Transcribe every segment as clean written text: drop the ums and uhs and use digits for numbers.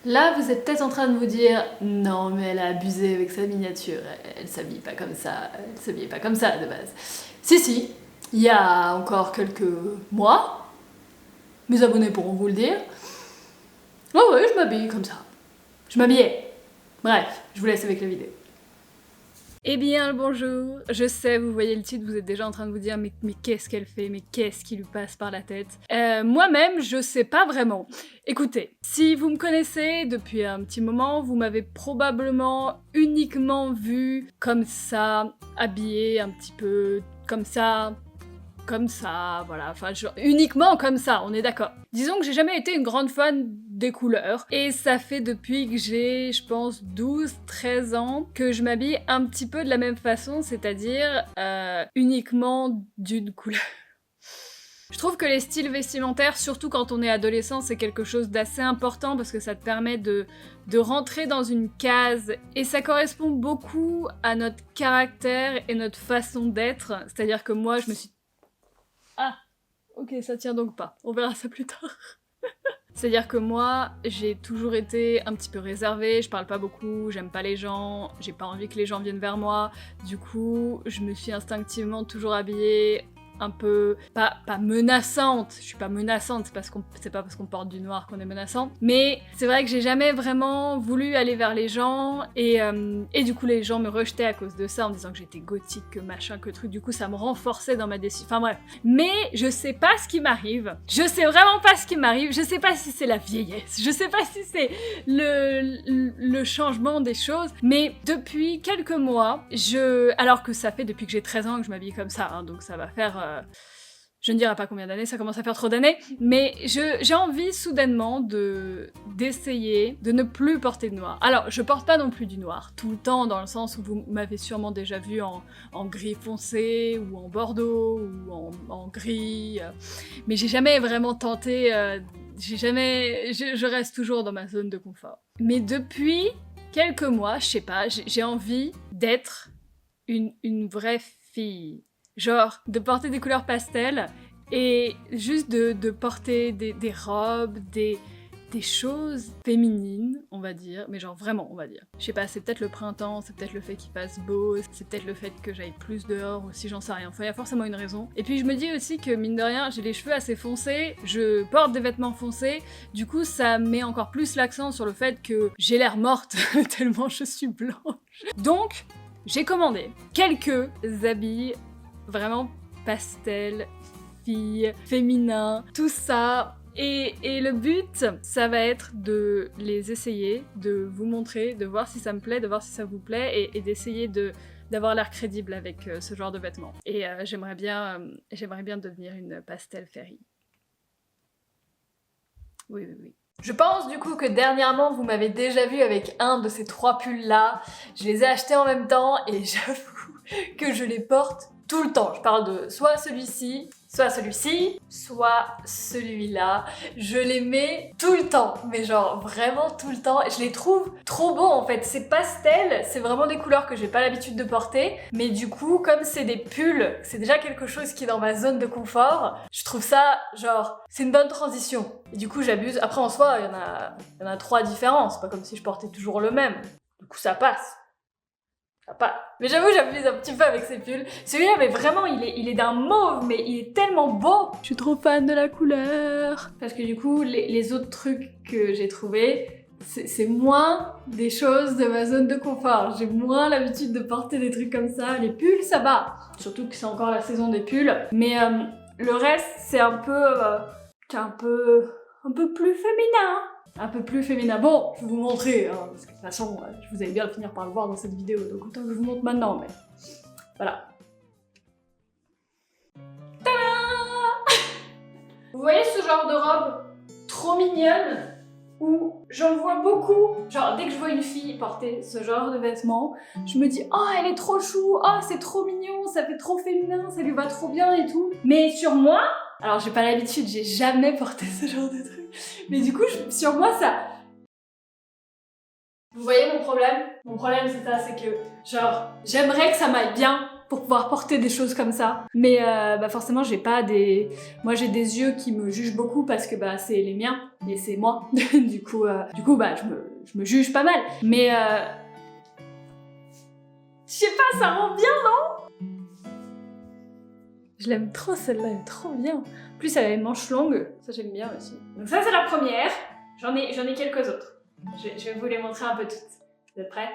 Là, vous êtes peut-être en train de vous dire « Non, mais elle a abusé avec sa miniature, elle s'habille pas comme ça, elle s'habille pas comme ça de base. » Si, il y a encore quelques mois, mes abonnés pourront vous le dire, ouais, je m'habille comme ça. Je m'habillais. Bref, je vous laisse avec la vidéo. Eh bien, le bonjour. Je sais, vous voyez le titre, vous êtes déjà en train de vous dire mais qu'est-ce qu'elle fait, mais qu'est-ce qui lui passe par la tête. Moi-même, je sais pas vraiment. Écoutez, si vous me connaissez depuis un petit moment, vous m'avez probablement uniquement vu comme ça, habillée un petit peu comme ça, voilà, enfin uniquement comme ça, on est d'accord. Disons que j'ai jamais été une grande fan des couleurs, et ça fait depuis que j'ai, je pense, 12-13 ans, que je m'habille un petit peu de la même façon, c'est-à-dire uniquement d'une couleur. Je trouve que les styles vestimentaires, surtout quand on est adolescent, c'est quelque chose d'assez important parce que ça te permet de rentrer dans une case et ça correspond beaucoup à notre caractère et notre façon d'être. C'est-à-dire que moi, je me suis... Ah, ok, ça tient donc pas. On verra ça plus tard. C'est-à-dire que moi, j'ai toujours été un petit peu réservée, je parle pas beaucoup, j'aime pas les gens, j'ai pas envie que les gens viennent vers moi. Du coup, je me suis instinctivement toujours habillée un peu, pas menaçante, je suis pas menaçante, c'est pas parce qu'on porte du noir qu'on est menaçant, mais c'est vrai que j'ai jamais vraiment voulu aller vers les gens, et du coup les gens me rejetaient à cause de ça, en disant que j'étais gothique, que machin, que truc, du coup ça me renforçait dans ma décision, enfin bref. Mais je sais pas ce qui m'arrive, je sais vraiment pas ce qui m'arrive, je sais pas si c'est la vieillesse, je sais pas si c'est le changement des choses, mais depuis quelques mois, alors que ça fait depuis que j'ai 13 ans que je m'habille comme ça, hein, donc ça va faire je ne dirai pas combien d'années, ça commence à faire trop d'années, mais j'ai envie soudainement d'essayer de ne plus porter de noir. Alors, je porte pas non plus du noir tout le temps, dans le sens où vous m'avez sûrement déjà vu en gris foncé, ou en bordeaux, ou en gris, mais j'ai jamais vraiment tenté, je reste toujours dans ma zone de confort. Mais depuis quelques mois, je sais pas, j'ai envie d'être une vraie fille. Genre, de porter des couleurs pastel, et juste de porter des robes, des choses féminines, on va dire, mais genre vraiment, on va dire. Je sais pas, c'est peut-être le printemps, c'est peut-être le fait qu'il fasse beau, c'est peut-être le fait que j'aille plus dehors aussi, j'en sais rien. Enfin, il y a forcément une raison. Et puis je me dis aussi que, mine de rien, j'ai les cheveux assez foncés, je porte des vêtements foncés, du coup ça met encore plus l'accent sur le fait que j'ai l'air morte tellement je suis blanche. Donc, j'ai commandé quelques habits vraiment pastel, fille, féminin, tout ça. Et le but, ça va être de les essayer, de vous montrer, de voir si ça me plaît, de voir si ça vous plaît, et d'essayer d'avoir l'air crédible avec ce genre de vêtements. Et j'aimerais bien devenir une pastel fairy. Oui. Je pense du coup que dernièrement vous m'avez déjà vu avec un de ces trois pulls là. Je les ai achetés en même temps et j'avoue que je les porte tout le temps. Je parle de soit celui-ci, soit celui-ci, soit celui-là. Je les mets tout le temps, mais genre vraiment tout le temps. Je les trouve trop beaux en fait. C'est pastel, c'est vraiment des couleurs que j'ai pas l'habitude de porter. Mais du coup, comme c'est des pulls, c'est déjà quelque chose qui est dans ma zone de confort. Je trouve ça genre, c'est une bonne transition. Et du coup, j'abuse. Après en soi, il y en a trois différents. C'est pas comme si je portais toujours le même. Du coup, ça passe. Mais j'avoue, j'abuse un petit peu avec ces pulls. Celui-là, mais vraiment, il est d'un mauve, mais il est tellement beau. Je suis trop fan de la couleur. Parce que du coup, les autres trucs que j'ai trouvés, c'est moins des choses de ma zone de confort. J'ai moins l'habitude de porter des trucs comme ça. Les pulls, ça va. Surtout que c'est encore la saison des pulls. Mais le reste, c'est un peu plus féminin. Un peu plus féminin. Bon, je vais vous montrer, hein, parce que de toute façon, vous allez bien finir par le voir dans cette vidéo, donc autant que je vous montre maintenant, mais... Voilà. Tada! Vous voyez ce genre de robe trop mignonne, où j'en vois beaucoup, genre dès que je vois une fille porter ce genre de vêtements, je me dis « Oh, elle est trop chou, oh, c'est trop mignon, ça fait trop féminin, ça lui va trop bien et tout ». Mais sur moi, alors j'ai pas l'habitude, j'ai jamais porté ce genre de truc, mais du coup, sur moi, ça... Vous voyez mon problème? Mon problème, c'est ça, c'est que, genre, j'aimerais que ça m'aille bien pour pouvoir porter des choses comme ça. Mais forcément, j'ai pas des... Moi, j'ai des yeux qui me jugent beaucoup parce que c'est les miens et c'est moi. du coup, je me juge pas mal. Mais je sais pas, ça rend bien, non? Je l'aime trop, celle-là, elle est trop bien. En plus, elle a les manches longues, ça j'aime bien aussi. Donc ça, c'est la première. J'en ai quelques autres. Je vais vous les montrer un peu toutes. Vous êtes prêts?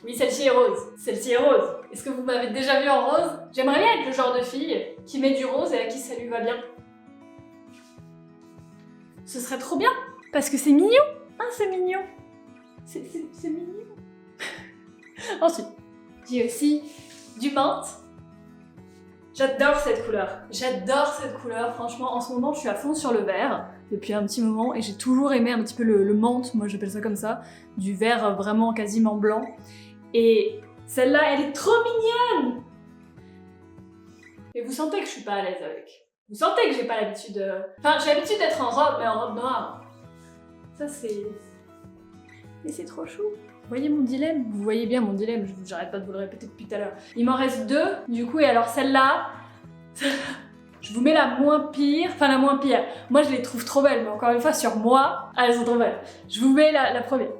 Oui, celle-ci est rose. Celle-ci est rose. Est-ce que vous m'avez déjà vu en rose? J'aimerais bien être le genre de fille qui met du rose et à qui ça lui va bien. Ce serait trop bien, parce que c'est mignon. Ah, c'est mignon. C'est mignon. Ensuite, j'ai aussi du menthe. J'adore cette couleur. J'adore cette couleur. Franchement, en ce moment, je suis à fond sur le vert depuis un petit moment et j'ai toujours aimé un petit peu le menthe, moi j'appelle ça comme ça, du vert vraiment quasiment blanc. Et celle-là, elle est trop mignonne! Et vous sentez que je suis pas à l'aise avec. Vous sentez que j'ai pas l'habitude... Enfin, j'ai l'habitude d'être en robe, mais en robe noire. Ça, c'est... Mais c'est trop chou. Vous voyez mon dilemme? Vous voyez bien mon dilemme, j'arrête pas de vous le répéter depuis tout à l'heure. Il m'en reste deux, du coup, et alors celle-là... Je vous mets la moins pire, enfin la moins pire. Moi, je les trouve trop belles, mais encore une fois, sur moi, elles sont trop belles. Je vous mets la première.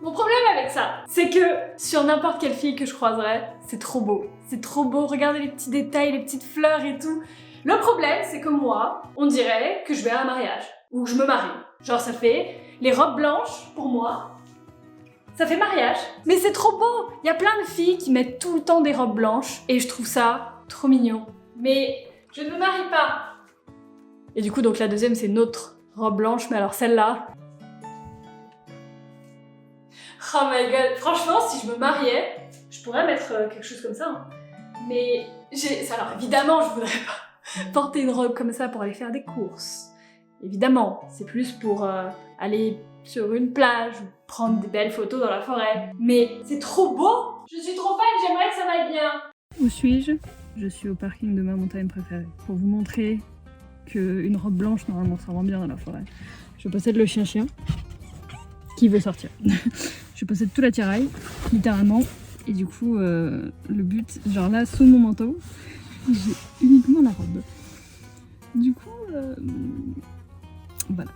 Mon problème avec ça, c'est que sur n'importe quelle fille que je croiserais, c'est trop beau. C'est trop beau, regardez les petits détails, les petites fleurs et tout. Le problème, c'est que moi, on dirait que je vais à un mariage, ou que je me marie. Genre ça fait les robes blanches, pour moi, ça fait mariage. Mais c'est trop beau! Il y a plein de filles qui mettent tout le temps des robes blanches, et je trouve ça trop mignon. Mais je ne me marie pas. Et du coup, donc la deuxième, c'est une autre robe blanche, mais alors celle-là... Oh my god, franchement, si je me mariais, je pourrais mettre quelque chose comme ça. Hein. Mais alors évidemment, je voudrais pas porter une robe comme ça pour aller faire des courses. Évidemment, c'est plus pour aller sur une plage ou prendre des belles photos dans la forêt. Mais c'est trop beau! Je suis trop fan, j'aimerais que ça m'aille bien. Où suis-je? Je suis au parking de ma montagne préférée. Pour vous montrer qu'une robe blanche, normalement, ça rend bien dans la forêt. Je possède le chien-chien qui veut sortir. Je possède tout l'attirail, littéralement, et du coup, le but, genre là, sous mon manteau, j'ai uniquement la robe. Du coup, voilà.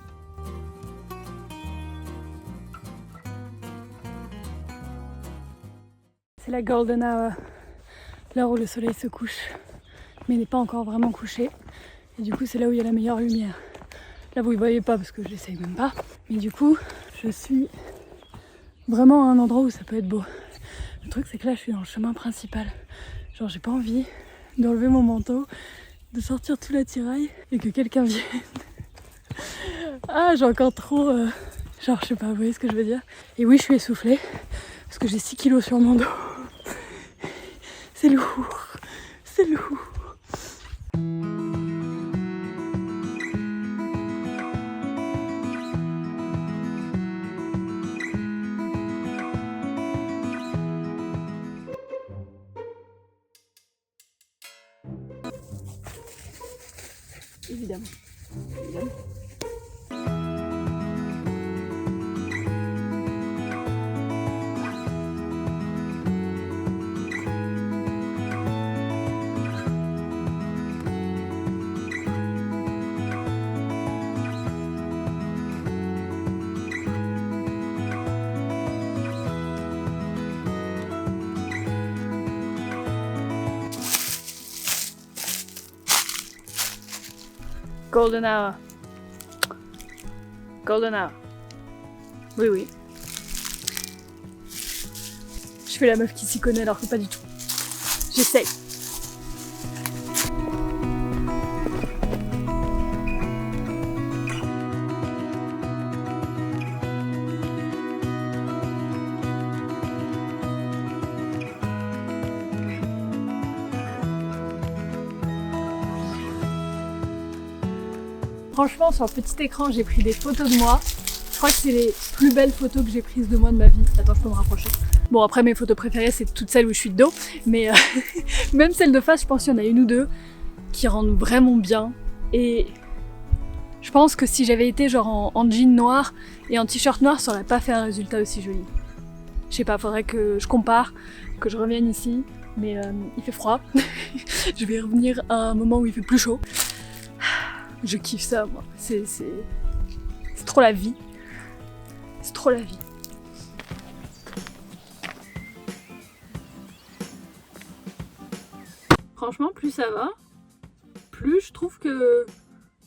C'est la golden hour, l'heure où le soleil se couche, mais n'est pas encore vraiment couché. Et du coup, c'est là où il y a la meilleure lumière. Là, vous ne voyez pas parce que je l'essaye même pas. Mais du coup, je suis vraiment à un endroit où ça peut être beau. Le truc, c'est que là, je suis dans le chemin principal. Genre, j'ai pas envie d'enlever mon manteau, de sortir tout l'attirail et que quelqu'un vienne. Ah, j'ai encore trop... Genre, je sais pas, vous voyez ce que je veux dire? Et oui, je suis essoufflée parce que j'ai 6 kilos sur mon dos. C'est lourd, c'est lourd. Évidemment. Évidemment. Golden hour. Golden hour. Oui, oui. Je fais la meuf qui s'y connaît alors que pas du tout. J'essaye. Franchement, sur le petit écran, j'ai pris des photos de moi. Je crois que c'est les plus belles photos que j'ai prises de moi de ma vie. Attends, je peux me rapprocher. Bon, après, mes photos préférées, c'est toutes celles où je suis de dos. Mais même celles de face, je pense qu'il y en a une ou deux qui rendent vraiment bien. Et Je pense que si j'avais été genre en jean noir et en t-shirt noir, ça aurait pas fait un résultat aussi joli. Je sais pas, faudrait que je compare, que je revienne ici, mais il fait froid. Je vais revenir à un moment où il fait plus chaud. Je kiffe ça, moi. C'est trop la vie. C'est trop la vie. Franchement, plus ça va, plus je trouve que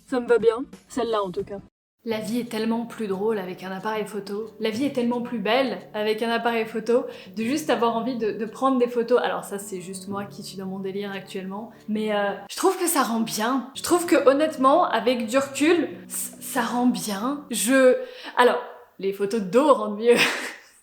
ça me va bien. Celle-là en tout cas. La vie est tellement plus drôle avec un appareil photo. La vie est tellement plus belle avec un appareil photo. De juste avoir envie de prendre des photos. Alors ça, c'est juste moi qui suis dans mon délire actuellement. Mais je trouve que ça rend bien. Je trouve que honnêtement, avec du recul, ça rend bien. Alors, les photos de dos rendent mieux.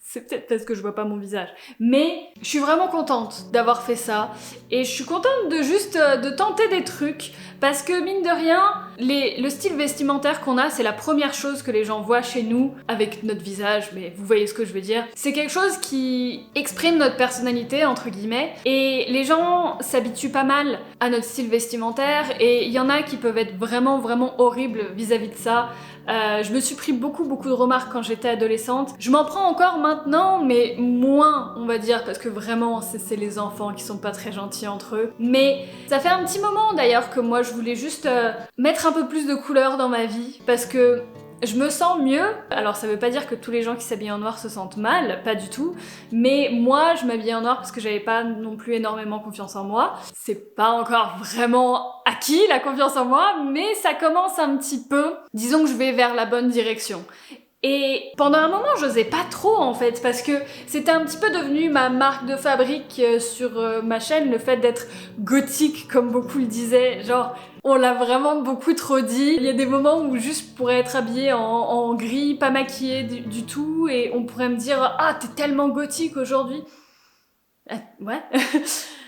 C'est peut-être parce que je vois pas mon visage. Mais je suis vraiment contente d'avoir fait ça. Et je suis contente de juste de tenter des trucs. Parce que mine de rien, le style vestimentaire qu'on a, c'est la première chose que les gens voient chez nous avec notre visage. Mais vous voyez ce que je veux dire. C'est quelque chose qui exprime notre personnalité, entre guillemets. Et les gens s'habituent pas mal à notre style vestimentaire. Et il y en a qui peuvent être vraiment, vraiment horribles vis-à-vis de ça. Je me suis pris beaucoup de remarques quand j'étais adolescente. Je m'en prends encore maintenant, mais moins, on va dire, parce que vraiment, c'est les enfants qui sont pas très gentils entre eux. Mais ça fait un petit moment d'ailleurs que moi je voulais juste mettre un peu plus de couleur dans ma vie, parce que je me sens mieux. Alors ça veut pas dire que tous les gens qui s'habillent en noir se sentent mal, pas du tout, mais moi je m'habillais en noir parce que j'avais pas non plus énormément confiance en moi. C'est pas encore vraiment acquis la confiance en moi, mais ça commence un petit peu. Disons que je vais vers la bonne direction. Et pendant un moment, j'osais pas trop en fait, parce que c'était un petit peu devenu ma marque de fabrique sur ma chaîne, le fait d'être gothique comme beaucoup le disaient, genre on l'a vraiment beaucoup trop dit. Il y a des moments où juste je pourrais être habillée en gris, pas maquillée du tout, et on pourrait me dire « Ah, t'es tellement gothique aujourd'hui !» Ouais.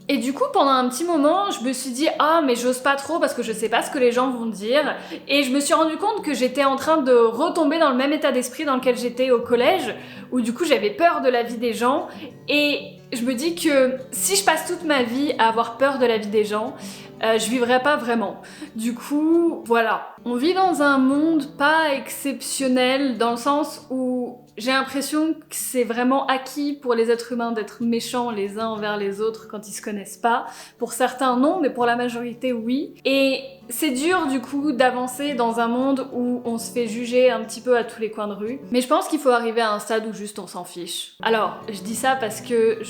Et du coup, pendant un petit moment, je me suis dit « Ah, mais j'ose pas trop parce que je sais pas ce que les gens vont dire. » Et je me suis rendu compte que j'étais en train de retomber dans le même état d'esprit dans lequel j'étais au collège, où du coup j'avais peur de la vie des gens. Et je me dis que si je passe toute ma vie à avoir peur de la vie des gens, je vivrai pas vraiment. Du coup, voilà. On vit dans un monde pas exceptionnel, dans le sens où j'ai l'impression que c'est vraiment acquis pour les êtres humains d'être méchants les uns envers les autres quand ils se connaissent pas. Pour certains non, mais pour la majorité oui. Et c'est dur du coup d'avancer dans un monde où on se fait juger un petit peu à tous les coins de rue. Mais je pense qu'il faut arriver à un stade où juste on s'en fiche. Alors, je dis ça parce que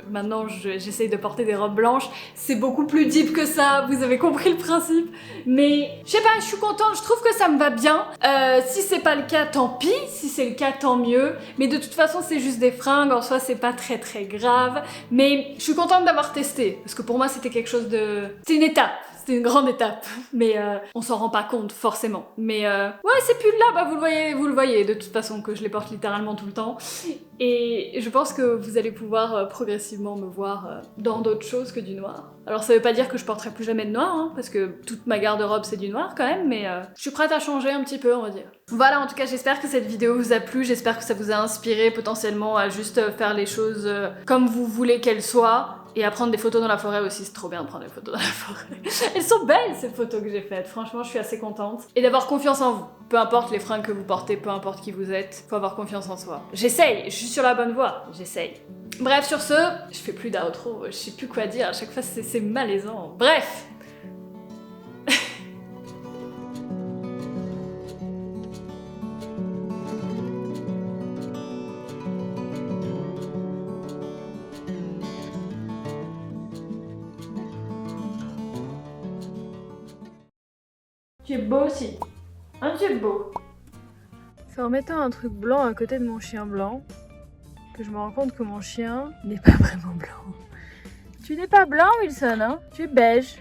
maintenant j'essaye de porter des robes blanches. C'est beaucoup plus deep que ça, vous avez compris le principe. Mais je sais pas, je suis contente, je trouve que ça me va bien. Si c'est pas le cas, tant pis. Si c'est le cas, tant mieux. Mais de toute façon, c'est juste des fringues, en soi, c'est pas très grave. Mais je suis contente d'avoir testé, parce que pour moi, c'était quelque chose de... C'était une étape. C'était une grande étape, mais on s'en rend pas compte forcément. Mais ouais, ces pulls là, bah vous le voyez de toute façon que je les porte littéralement tout le temps. Et je pense que vous allez pouvoir progressivement me voir dans d'autres choses que du noir. Alors ça veut pas dire que je porterai plus jamais de noir, hein, parce que toute ma garde-robe c'est du noir quand même, mais je suis prête à changer un petit peu, on va dire. Voilà, en tout cas j'espère que cette vidéo vous a plu, j'espère que ça vous a inspiré potentiellement à juste faire les choses comme vous voulez qu'elles soient. Et à prendre des photos dans la forêt aussi, c'est trop bien de prendre des photos dans la forêt. Elles sont belles ces photos que j'ai faites, franchement je suis assez contente. Et d'avoir confiance en vous, peu importe les fringues que vous portez, peu importe qui vous êtes, faut avoir confiance en soi. J'essaye, je suis sur la bonne voie, j'essaye. Bref, sur ce, je fais plus d'outro, je sais plus quoi dire, à chaque fois c'est malaisant. Bref. Tu es beau aussi. Hein, tu es beau. C'est en mettant un truc blanc à côté de mon chien blanc que je me rends compte que mon chien n'est pas vraiment blanc. Tu n'es pas blanc, Wilson, hein? Tu es beige.